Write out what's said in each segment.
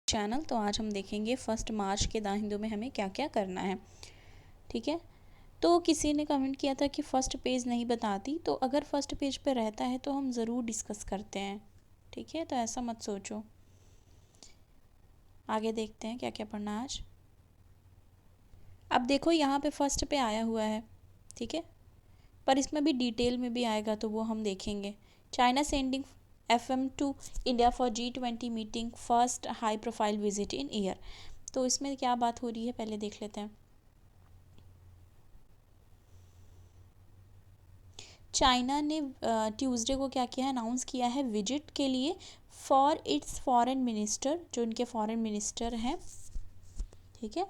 Channel. तो आज हम देखेंगे 1 मार्च के द हिंदू में हमें क्या क्या करना है। ठीक है, तो किसी ने कमेंट किया था कि फ़र्स्ट पेज नहीं बताती, तो अगर फर्स्ट पेज पे रहता है तो हम ज़रूर डिस्कस करते हैं। ठीक है, तो ऐसा मत सोचो। आगे देखते हैं क्या क्या पढ़ना है आज। अब देखो यहाँ पे फर्स्ट पे आया हुआ है, ठीक है, पर इसमें भी डिटेल में भी आएगा तो वो हम देखेंगे। China sending FM to India for G20 meeting, first high profile visit in year. तो इसमें क्या बात हो रही है पहले देख लेते हैं। चाइना ने ट्यूसडे को क्या किया है, अनाउंस किया है विजिट के लिए फॉर इट्स फॉरेन मिनिस्टर, जो इनके फॉरेन मिनिस्टर हैं। ठीक है,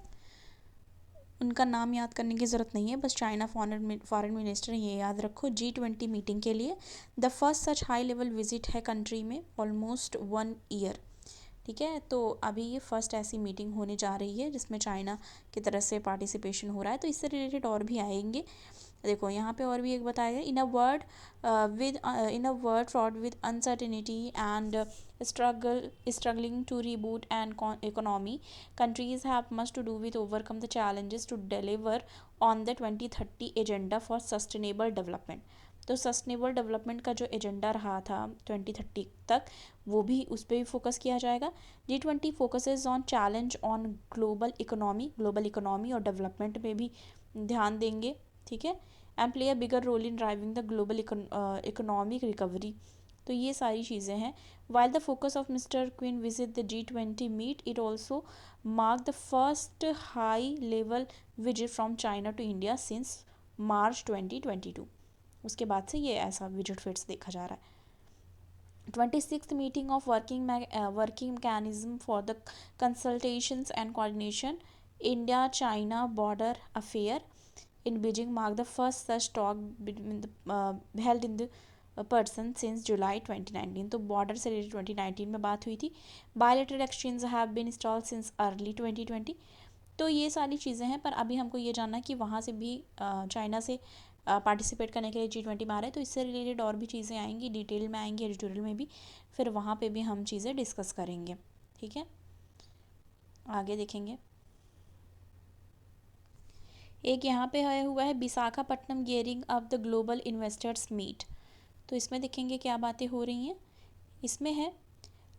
उनका नाम याद करने की ज़रूरत नहीं है, बस चाइना फॉरेन मिनिस्टर ये याद रखो। G20 मीटिंग के लिए the first such high level visit है कंट्री में ऑलमोस्ट 1 ईयर। ठीक है, तो अभी ये फर्स्ट ऐसी मीटिंग होने जा रही है जिसमें चाइना की तरफ से पार्टिसिपेशन हो रहा है। तो इससे रिलेटेड और भी आएंगे। देखो यहाँ पे और भी एक बताया गया, in a world fraught with uncertainty and struggling to reboot and economy, countries have much to do with overcome the challenges to deliver on the 2030 agenda for sustainable development. तो सस्टेनेबल डेवलपमेंट का जो agenda रहा था 2030 तक, वो भी उस पर भी फोकस किया जाएगा। G20 focuses on challenge on global economy और डेवलपमेंट पे भी ध्यान देंगे। ठीक है, and play a bigger role in driving the global economic recovery. तो ये सारी चीज़ें हैं। While the focus of mister Qin visit the G20 meet, it also mark the first high level visit from China to India since March 2022। उसके बाद से ये ऐसा विजिट फिट्स देखा जा रहा है। 26th meeting of working mechanism for the consultations and coordination India China border affair in Beijing marked the first such talk held in the person since July 2019। तो बॉर्डर से रिलेटेड 2019 में बात हुई थी। Bilateral exchange have been installed since early 2020। तो ये सारी चीज़ें हैं, पर अभी हमको ये जानना है कि वहाँ से भी चाइना से पार्टिसिपेट करने के लिए G20 में आ रहे हैं। तो इससे रिलेटेड और भी चीज़ें आएंगी, डिटेल में आएंगी, एडिटोरियल में भी, फिर वहाँ पे भी हम चीज़ें डिस्कस करेंगे। ठीक है, आगे देखेंगे। एक यहाँ पे आया हुआ है Visakhapatnam gearing up the global investors meet. तो इसमें देखेंगे क्या बातें हो रही हैं। इसमें है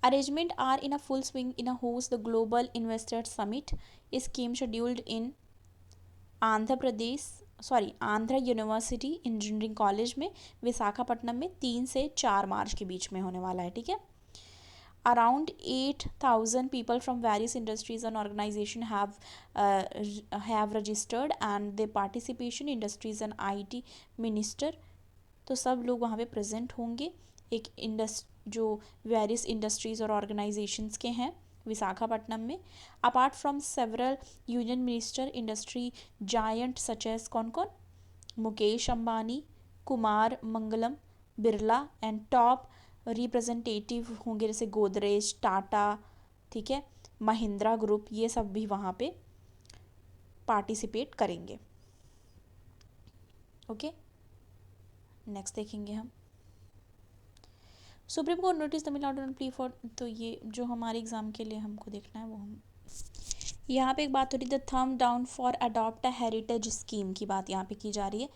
arrangement are in a full swing in a host the global investors summit scheme scheduled in Andhra university engineering college में विशाखापट्टनम में 3 से 4 मार्च के बीच में होने वाला है। ठीक है, around 8,000 people from various industries and organization have registered and their participation industries and IT minister। तो सब लोग वहाँ पे प्रेजेंट होंगे। एक जो वेरियस इंडस्ट्रीज़ और ऑर्गेनाइजेशंस के हैं विशाखापट्टनम में। Apart from several union minister industry giant such as कौन कौन, Mukesh Ambani, Kumar Mangalam Birla and top representative होंगे जैसे गोदरेज, टाटा, ठीक है, महिंद्रा ग्रुप, ये सब भी वहाँ पे पार्टिसिपेट करेंगे। ओके, नेक्स्ट देखेंगे हम supreme court notice Tamil Nadu plea for. तो ये जो हमारे एग्ज़ाम के लिए हमको देखना है वो हम यहाँ पे एक बात हो रही है, the thumb down for adopt a heritage scheme की बात यहाँ पे की जा रही है।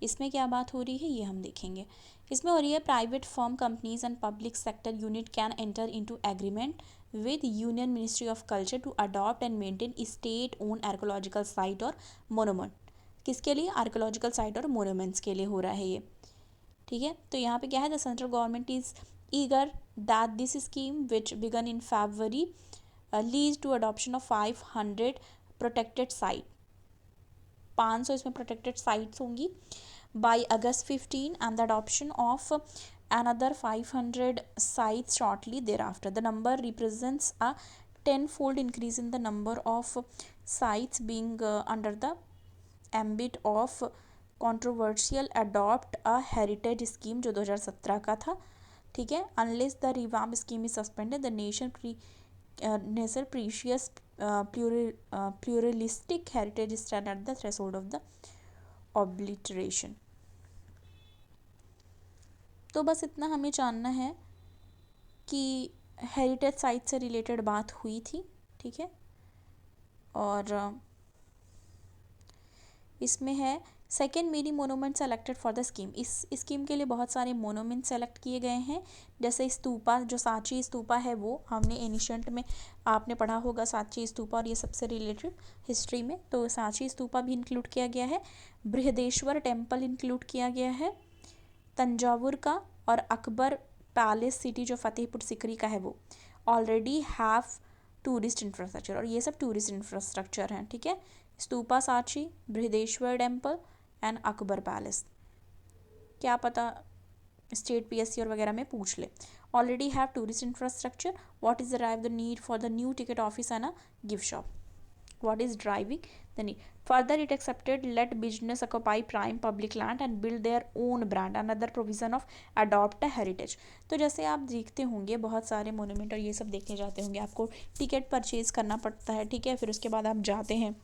इसमें क्या बात हो रही है ये हम देखेंगे। इसमें हो रही है private firm companies and public sector unit can enter into agreement with union ministry of culture to adopt and maintain state own archaeological site और मोनूमेंट। किसके लिए? आर्कोलॉजिकल साइट और मोनूमेंट्स के लिए हो रहा है ये। ठीक है, तो यहाँ पे क्या है, the central government is eager that this scheme which began in February leads to adoption of 500 protected site. 500 इसमें प्रोटेक्टेड साइट्स होंगी by August 15 and the adoption of another 500 sites shortly thereafter. The number represents a tenfold increase in the number of sites being under the ambit of controversial adopt a heritage scheme जो 2017 का था। ठीक है, unless the revamp scheme is suspended, the nation precious pluralistic heritage stand at the threshold of the obliteration। तो बस इतना हमें जानना है कि हेरिटेज साइट से रिलेटेड बात हुई थी, ठीक है। और इसमें है second many monument selected for the scheme. इस स्कीम के लिए बहुत सारे मोनूमेंट सेलेक्ट किए गए हैं, जैसे स्तूपा, जो सांची स्तूपा है वो हमने एनिशंट में आपने पढ़ा होगा सांची स्तूपा, और ये सबसे रिलेटेड हिस्ट्री में, तो सांची स्तूपा भी इंक्लूड किया गया है। बृहदेश्वर टेम्पल इंक्लूड किया गया है, तंजावुर का, और अकबर पैलेस सिटी जो फतेहपुर सिकरी का है वो ऑलरेडी हैव टूरिस्ट इंफ्रास्ट्रक्चर, और ये सब टूरिस्ट इंफ्रास्ट्रक्चर हैं, ठीक है। Stupa Sanchi, Brihadeshwara temple and Akbar palace, क्या पता स्टेट पीएससी और वगैरह में पूछ ले। Already have tourist infrastructure, what is drive the need for the new ticket office and a gift shop, what is driving the need. Further, it accepted let business occupy prime public land and build their own brand, another provision of adopt a heritage. तो जैसे आप देखते होंगे बहुत सारे monument और ये सब देखने जाते होंगे, आपको टिकट परचेज करना पड़ता है, ठीक है। फिर उसके बाद आप जाते हैं,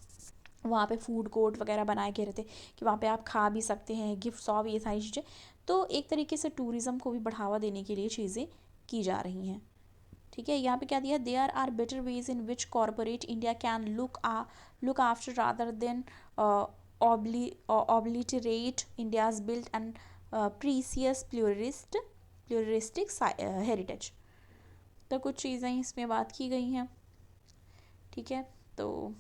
वहाँ पे फूड कोर्ट वगैरह बनाए गए रहते कि वहाँ पे आप खा भी सकते हैं, गिफ्ट शॉप, ये सारी चीज़ें। तो एक तरीके से टूरिज़्म को भी बढ़ावा देने के लिए चीज़ें की जा रही हैं, ठीक है। यहाँ पे क्या दिया, there are better ways in which corporate India can look after rather than obliterate India's built and precious pluralistic heritage। तो कुछ चीज़ें इसमें बात की गई हैं, ठीक है। तो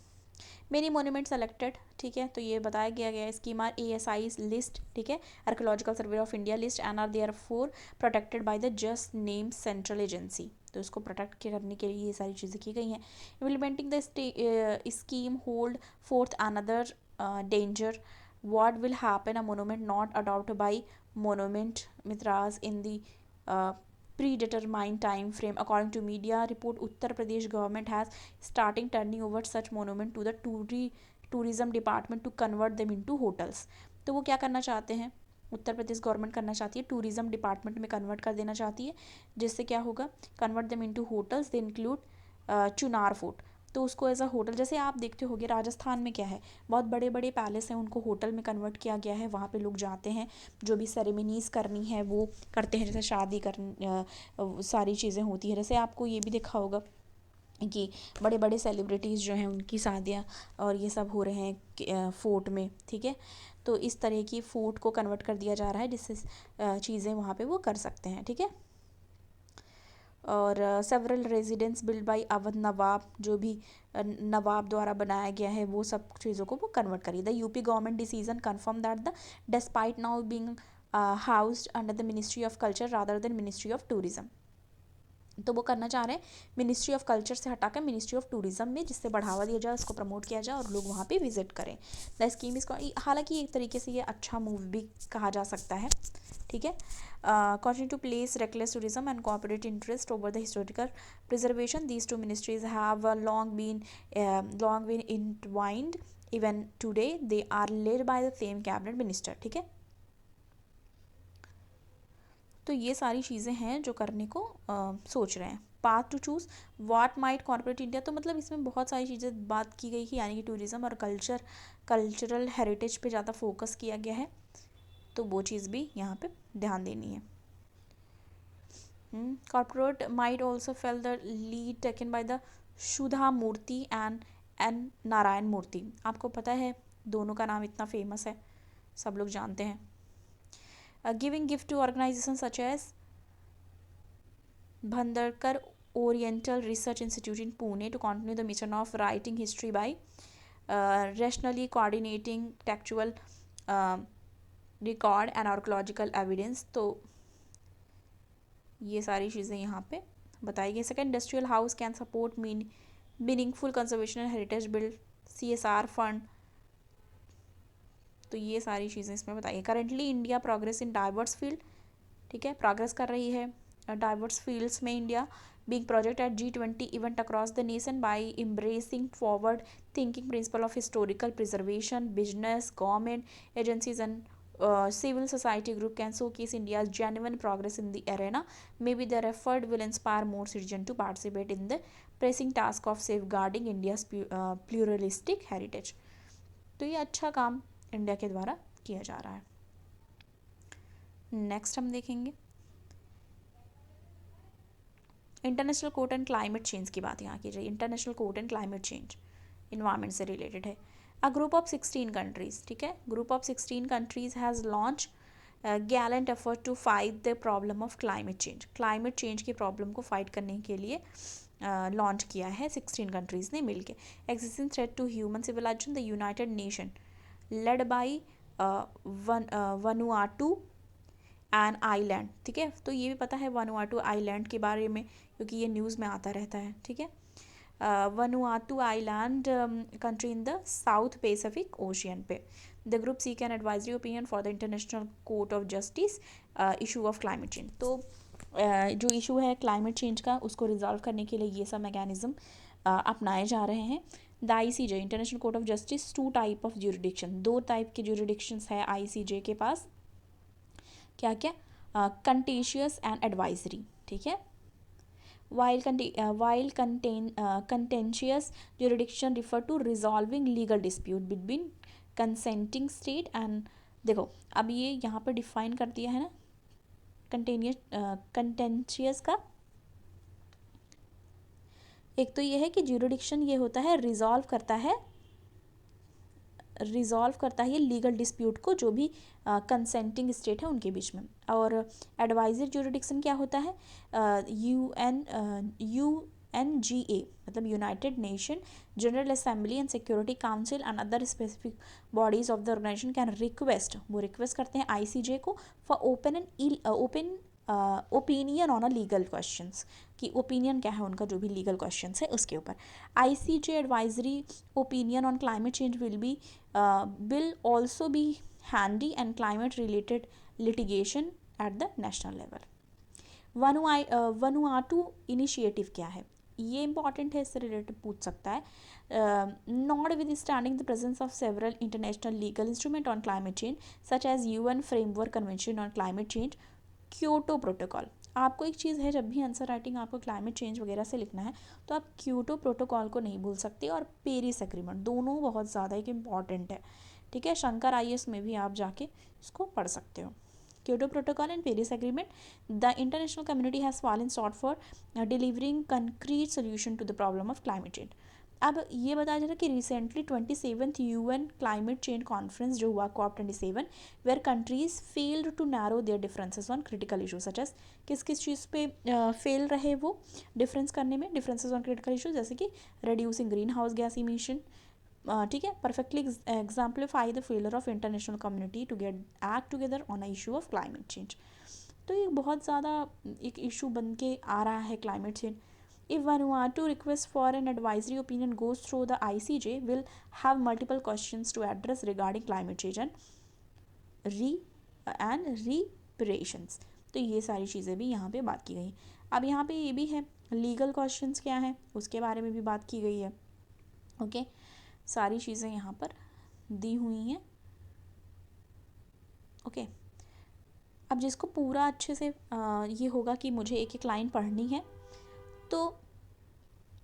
मेनी मोन्यूमेंट सेलेक्टेड, ठीक है, तो ये बताया गया स्कीम आर ASI लिस्ट, ठीक है, archaeological survey of India list, and are there for protected by the just name central agency. तो इसको प्रोटेक्ट करने के लिए ये सारी चीज़ें की गई हैं। Implementing the scheme hold fourth another danger, what will happen a monument not adopted by monument mitras in the predetermined time frame. According to media report, Uttar Pradesh government has starting turning over such monument to the tourism department to convert them into hotels. तो वो क्या करना चाहते हैं, Uttar Pradesh government करना चाहती है, tourism department में कन्वर्ट कर देना चाहती है, जिससे क्या होगा, convert them into hotels. They include Chunar fort, तो उसको एज अ होटल, जैसे आप देखते होंगे राजस्थान में क्या है, बहुत बड़े बड़े पैलेस हैं, उनको होटल में कन्वर्ट किया गया है। वहाँ पे लोग जाते हैं, जो भी सेरेमनीज़ करनी है वो करते हैं, जैसे शादी सारी चीज़ें होती हैं। जैसे आपको ये भी देखा होगा कि बड़े बड़े सेलिब्रिटीज़ जो हैं उनकी शादियाँ और ये सब हो रहे हैं फोर्ट में, ठीक है। तो इस तरह की फोर्ट को कन्वर्ट कर दिया जा रहा है, जिससे चीज़ें वहाँ पे वो कर सकते हैं, ठीक है। और several residences build by Awadh nawab, जो भी नवाब द्वारा बनाया गया है वो सब चीज़ों को वो कन्वर्ट करिए। The UP government decision confirm that the despite now being housed under the ministry of culture rather than ministry of tourism, तो वो करना चाह रहे हैं मिनिस्ट्री ऑफ कल्चर से हटाकर मिनिस्ट्री ऑफ टूरिज्म में, जिससे बढ़ावा दिया जाए, उसको प्रमोट किया जाए और लोग वहाँ पे विजिट करें। द स्कीम इसको, हालांकि एक तरीके से ये अच्छा मूव भी कहा जा सकता है, ठीक है। Continue to place reckless tourism and corporate interest over the historical preservation, these two ministries have long been intertwined, even today they are led by the same cabinet minister, ठीक है। तो ये सारी चीज़ें हैं जो करने को सोच रहे हैं। Path to choose what might corporate India, तो मतलब इसमें बहुत सारी चीज़ें बात की गई है, यानी कि टूरिज़्म और कल्चरल हेरिटेज पे ज़्यादा फोकस किया गया है, तो वो चीज़ भी यहाँ पे ध्यान देनी है। Corporate might also fail the lead taken by the Sudha Murthy and Narayana Murthy. आपको पता है दोनों का नाम इतना फेमस है, सब लोग जानते हैं। Giving gift to organizations such as Bhandarkar Oriental Research Institute in Pune to continue the mission of writing history by rationally coordinating textual record and archaeological evidence। तो ये सारी चीज़ें यहाँ पे बताई गई। Second, industrial house can support meaningful conservation and heritage build CSR fund, तो ये सारी चीज़ें इसमें बताइए। Currently India progress in diverse field, ठीक है, प्रोग्रेस कर रही है डाइवर्स फील्ड्स में India, big project at G20 event across the nation by embracing forward thinking principle of historical preservation, business, government agencies and civil society group can showcase India's genuine progress in the arena. Maybe their effort will inspire more citizens to participate in the pressing task of safeguarding India's pluralistic heritage. तो ये अच्छा काम India के द्वारा किया जा रहा है। नेक्स्ट हम देखेंगे international court and climate change की बात यहाँ की जाए, international court and climate change environment से रिलेटेड है। अ ग्रुप ऑफ 16 कंट्रीज, ठीक है, group of 16 countries has launch gallant effort to fight the problem of climate change, climate change की प्रॉब्लम को फाइट करने के लिए लॉन्च किया है 16 कंट्रीज़ ने मिलके। Existing threat to human civilisation, the United Nation led by Vanuatu and island, ठीक है, तो ये भी पता है वनुआटू आइलैंड के बारे में क्योंकि ये न्यूज़ में आता रहता है, ठीक है। Vanuatu island country in the South Pacific Ocean पे। The group seek an advisory opinion for the International Court of Justice issue of climate change. तो जो इशू है क्लाइमेट चेंज का उसको रिजॉल्व करने के लिए ये सब मैकेनिज्म अपनाए जा रहे हैं। The ICJ international Court of justice 2 type of jurisdiction, 2 type के ज्यूरिडिक्शंस है ICJ के पास, क्या क्या, कंटेशियस एंड एडवाइजरी, ठीक है। while contentious jurisdiction refer to resolving legal dispute between consenting state and, देखो अब ये यहाँ पर डिफाइन कर दिया है ना कंटेंशियस का। एक तो ये है कि ज्यूरिडिक्शन ये होता है रिजॉल्व करता है ये लीगल डिस्प्यूट को जो भी कंसेंटिंग स्टेट है उनके बीच में। और एडवाइजरी ज्यूरिडिक्शन क्या होता है, UNGA मतलब united nation general assembly and security council and other specific bodies of the organization can request, वो रिक्वेस्ट करते हैं ICJ को for open opinion on a legal questions, कि ओपिनियन क्या है उनका जो भी लीगल क्वेश्चंस है उसके ऊपर। ICJ advisory opinion on climate change will also be handy and climate related litigation at the national level. Vanuatu initiative क्या है, ये इंपॉर्टेंट है, इससे रिलेटेड पूछ सकता है। Notwithstanding the presence of several international legal instrument on climate change such as UN framework convention on climate change, Kyoto protocol. आपको एक चीज़ है, जब भी आंसर राइटिंग आपको क्लाइमेट चेंज वगैरह से लिखना है तो आप क्योटो प्रोटोकॉल को नहीं भूल सकते, और पेरिस एग्रीमेंट, दोनों बहुत ज़्यादा एक इम्पॉर्टेंट है, ठीक है। शंकर IAS में भी आप जाके इसको पढ़ सकते हो। Kyoto protocol and Paris agreement, the international community has fallen short for delivering concrete solution to the problem of climate change. अब ये बताया जा रहा है कि recently 27th UN climate change conference जो हुआ COP27, where countries failed to narrow their differences on critical issue such as, किस किस चीज़ पे फेल रहे वो डिफरेंस करने में, डिफरेंसेस ऑन क्रिटिकल इशू जैसे कि reducing green house gas emission, ठीक है, perfectly exemplify the failure of international community to get act together on a issue of climate change. तो ये बहुत ज़्यादा एक इशू बन के आ रहा है climate change. If Vanuatu request for an advisory opinion goes through the ICJ, will have multiple questions to address regarding climate change and reparations. तो ये सारी चीज़ें भी यहाँ पे बात की गई। अब यहाँ पे ये भी है लीगल क्वेश्चंस क्या है उसके बारे में भी बात की गई है, ओके। सारी चीज़ें यहाँ पर दी हुई हैं, ओके। अब जिसको पूरा अच्छे से ये होगा कि मुझे एक एक लाइन पढ़नी है, तो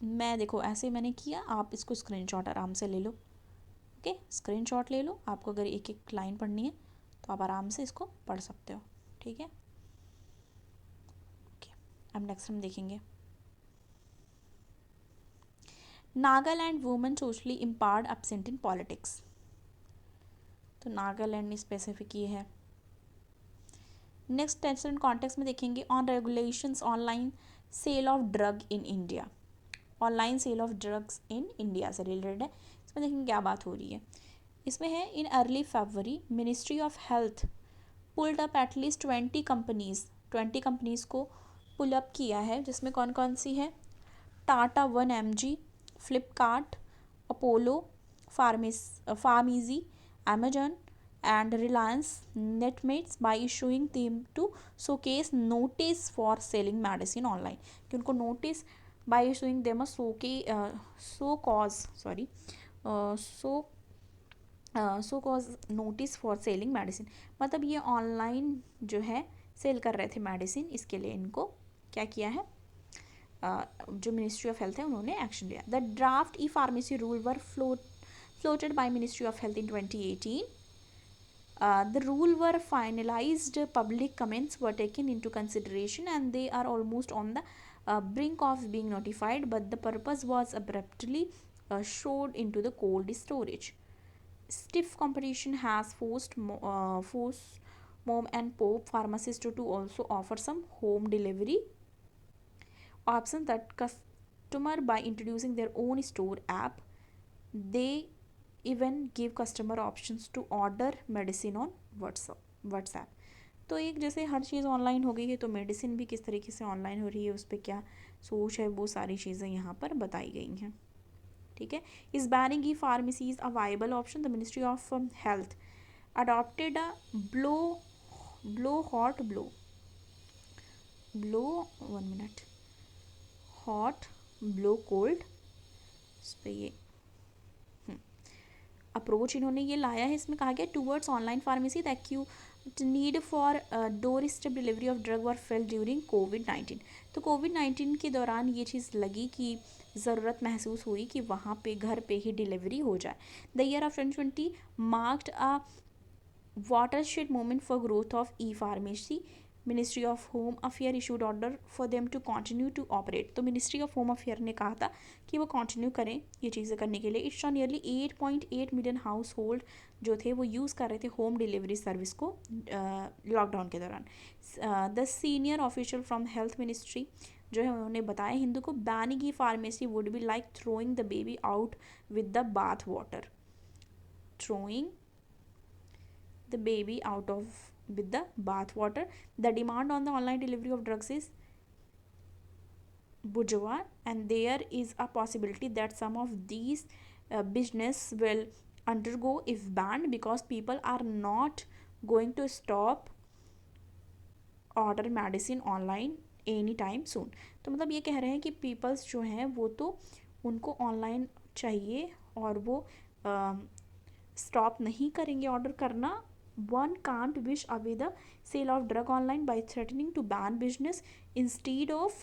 मैं देखो ऐसे मैंने किया, आप इसको स्क्रीनशॉट आराम से ले लो, ओके, स्क्रीनशॉट ले लो। आपको अगर एक एक लाइन पढ़नी है तो आप आराम से इसको पढ़ सकते हो, ठीक है, ओके। अब नेक्स्ट हम देखेंगे Nagaland women socially empowered absent in politics. तो नागालैंड में स्पेसिफिक ये है। नेक्स्ट टेंस एंड कॉन्टेक्स्ट में देखेंगे on regulations online sale of drug in India, online sale of drugs in India से रिलेटेड है। इसमें देखेंगे क्या बात हो रही है। इसमें है in early February ministry of health pulled up at least 20 companies को पुल अप किया है, जिसमें कौन कौन सी है, Tata 1mg, Flipkart, Apollo pharmacy, Amazon and Reliance Netmates by issuing them to showcase notice for selling medicine online, कि उनको notice by issuing them a so cause notice for selling medicine, मतलब ये ऑनलाइन जो है सेल कर रहे थे मेडिसिन, इसके लिए इनको क्या किया है, जो मिनिस्ट्री ऑफ हेल्थ है उन्होंने एक्शन लिया। The draft e pharmacy rule were floated by Ministry of Health in 2018. The rule were finalized, public comments were taken into consideration and they are almost on the brink of being notified, but the purpose was abruptly showed into the cold storage. Stiff competition has forced mom and pop pharmacies to also offer some home delivery options that customer by introducing their own store app. They even give customer options to order medicine on WhatsApp. तो एक जैसे हर चीज़ online हो गई है तो medicine भी किस तरीके से ऑनलाइन हो रही है, उस पर क्या सोच है, वो सारी चीज़ें यहाँ पर बताई गई हैं। ठीक है, इस banning e pharmacies a viable option, the ministry of health adopted a blow hot blow 1 minute hot blow cold इस पे ये अप्रोच इन्होंने ये लाया है। इसमें कहा गया towards online pharmacy the acute need for door step delivery of drug were felt during कोविड-19। तो कोविड-19 के दौरान ये चीज़ लगी कि ज़रूरत महसूस हुई कि वहाँ पे घर पे ही डिलीवरी हो जाए। The year of 2020 marked a watershed moment for growth of e-pharmacy. Ministry of Home Affairs issued order for them to continue to operate. तो मिनिस्ट्री ऑफ होम अफेयर ने कहा था कि वो कंटिन्यू करें ये चीज़ें करने के लिए। It's nearly 8.8 million house hold जो थे वो यूज़ कर रहे थे होम डिलीवरी सर्विस को लॉकडाउन के दौरान। The senior official from health ministry जो है उन्होंने बताया हिंदू को, banning E pharmacy would be like throwing the baby out with the bath water. Throwing the baby out of with the bath water. The demand on the online delivery of drugs is bourgeois, and there is a possibility that some of these business will undergo if banned, because people are not going to stop order medicine online any time soon. तो मतलब ये कह रहे हैं कि peoples जो हैं वो तो उनको ऑनलाइन चाहिए और वो स्टॉप नहीं करेंगे ऑर्डर करना। One can't wish away the sale of drug online by threatening to ban business instead of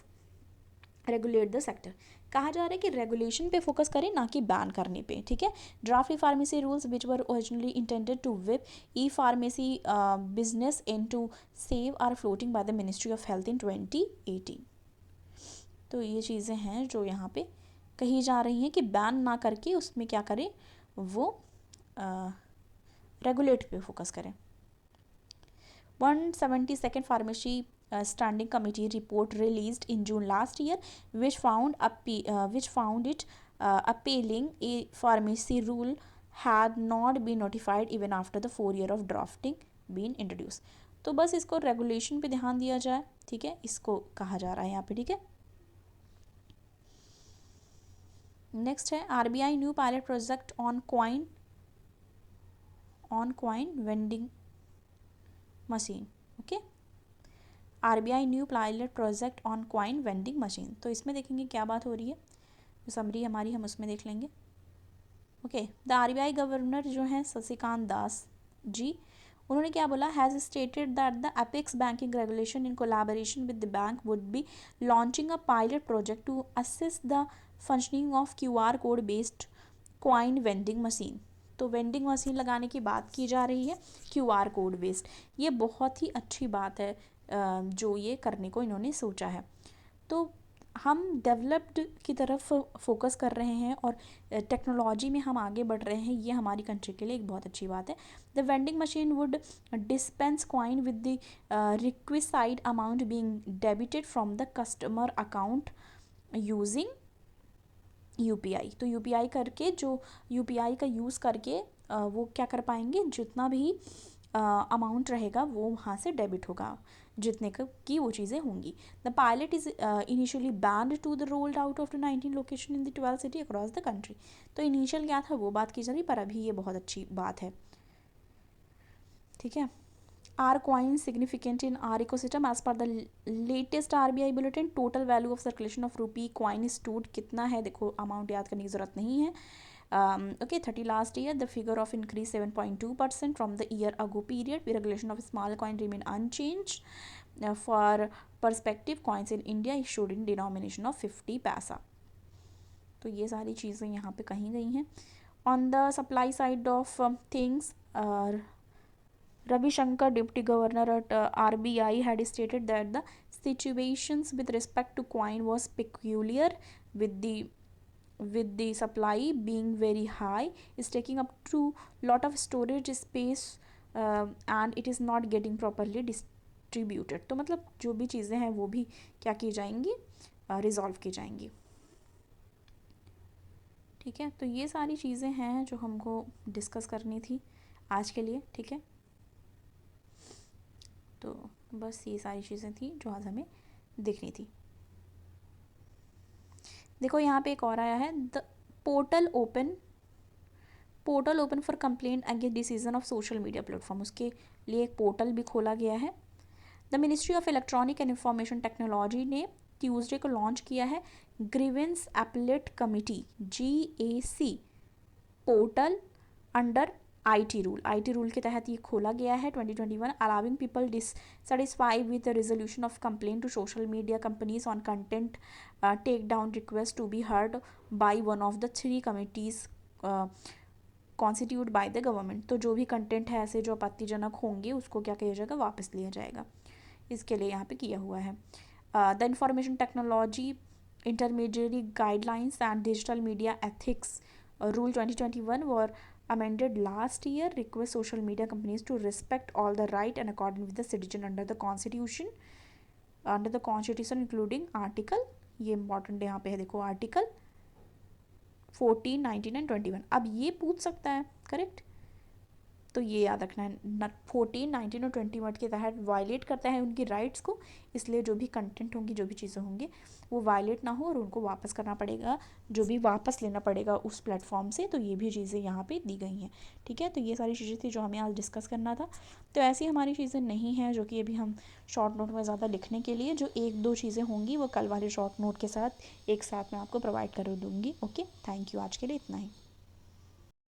regulate the sector। कहा जा रहा है कि रेगुलेशन पे फोकस करें ना कि बैन करने पे। ठीक है, draft e pharmacy rules which were originally intended to whip e pharmacy business into save are floating by the ministry of Health in 2018। तो ये चीज़ें हैं जो यहाँ पे कही जा रही हैं कि बैन ना करके उसमें क्या करें, वो रेगुलेट पे फोकस करें। 172nd pharmacy standing committee report released in June last year which found it appealing a pharmacy rule had not been notified even after the 4 year of drafting been introduced। तो बस इसको regulation पे ध्यान दिया जाए। ठीक है, इसको कहा जा रहा है यहाँ पे। ठीक है, नेक्स्ट है RBI new pilot project on coin vending machine. Okay, RBI new pilot project on coin vending machine. तो इसमें देखेंगे क्या बात हो रही है, जो समरी हमारी हम उसमें देख लेंगे। ओके, द RBI गवर्नर जो हैं शशिकांत दास जी, उन्होंने क्या बोला, has stated that the apex banking regulation in collaboration with the bank would be launching a pilot project to assist the functioning of QR code based coin vending machine. तो vending machine लगाने की बात की जा रही है QR code based. ये बहुत ही अच्छी बात है जो ये करने को इन्होंने सोचा है। तो हम डेवलप्ड की तरफ फोकस कर रहे हैं और टेक्नोलॉजी में हम आगे बढ़ रहे हैं, ये हमारी कंट्री के लिए एक बहुत अच्छी बात है। The vending machine would dispense coin with the requisite amount being debited from the customer account using UPI। तो UPI करके, जो UPI का यूज़ करके वो क्या कर पाएंगे, जितना भी अमाउंट रहेगा वो वहाँ से डेबिट होगा, जितने की वो चीज़ें होंगी। The pilot is initially bound to the rolled out of the 19 location in the 12 city across the country. तो इनिशियल क्या था वो बात की जा रही, पर अभी ये बहुत अच्छी बात है। ठीक है, are coin significant in our ecosystem as per the latest RBI bulletin. Total value of circulation of rupee coin stood कितना है, देखो अमाउंट याद करने की ज़रूरत नहीं है। Okay, 30 last year the figure of increase 7.2% from the year ago period. Regulation of small coin remain unchanged. For perspective, coins in India issued in denomination of 50 पैसा। तो ये सारी चीज़ें यहाँ पे कही गई हैं। On the supply side of things, Ravi Shankar, Deputy Governor at RBI, had stated that the situations with respect to coin was peculiar, with the supply being very high, is taking up to lot of storage space and it is not getting properly distributed. तो मतलब जो भी चीज़ें हैं वो भी क्या की जाएंगी, रिजॉल्व की जाएंगी. ठीक है, तो ये सारी चीज़ें हैं जो हमको डिस्कस करनी थी आज के लिए. ठीक है, तो बस ये सारी चीज़ें थी जो आज हमें देखनी थी. देखो यहाँ पे एक और आया है, the portal open for complaint against decision of social media platform. उसके लिए एक पोर्टल भी खोला गया है. The ministry of electronic and information technology ने ट्यूसडे को लॉन्च किया है grievance appellate committee GAC portal under IT rule के तहत ये खोला गया है 2021, allowing people dissatisfied with the resolution of complaint to social media companies on content take down request to be heard by one of the 3 committees constitute by the government. तो जो भी content है ऐसे जो आपत्तिजनक होंगे उसको क्या किया जाएगा, वापस लिया जाएगा. इसके लिए यहाँ पे किया हुआ है. The information technology intermediate guidelines and digital media ethics rule 2021 were amended last year, request social media companies to respect all the right and according with the citizen under the constitution including article, ये important यहाँ पे है देखो, article 14, 19 and 21. अब ये पूछ सकता है, करेक्ट, तो ये याद रखना है 14, 19 और 21 के तहत वायलेट करता है उनकी राइट्स को, इसलिए जो भी कंटेंट होंगी, जो भी चीज़ें होंगी वो वायलेट ना हो और उनको वापस करना पड़ेगा, जो भी वापस लेना पड़ेगा उस प्लेटफॉर्म से. तो ये भी चीज़ें यहाँ पे दी गई हैं. ठीक है, तो ये सारी चीज़ें थी जो हमें आज डिस्कस करना था. तो ऐसी हमारी चीज़ें नहीं हैं जो कि अभी हम शॉर्ट नोट में ज़्यादा लिखने के लिए, जो 1-2 चीज़ें होंगी वो कल वाले शॉर्ट नोट के साथ एक साथ मैं आपको प्रोवाइड कर दूँगी. ओके, थैंक यू, आज के लिए इतना ही.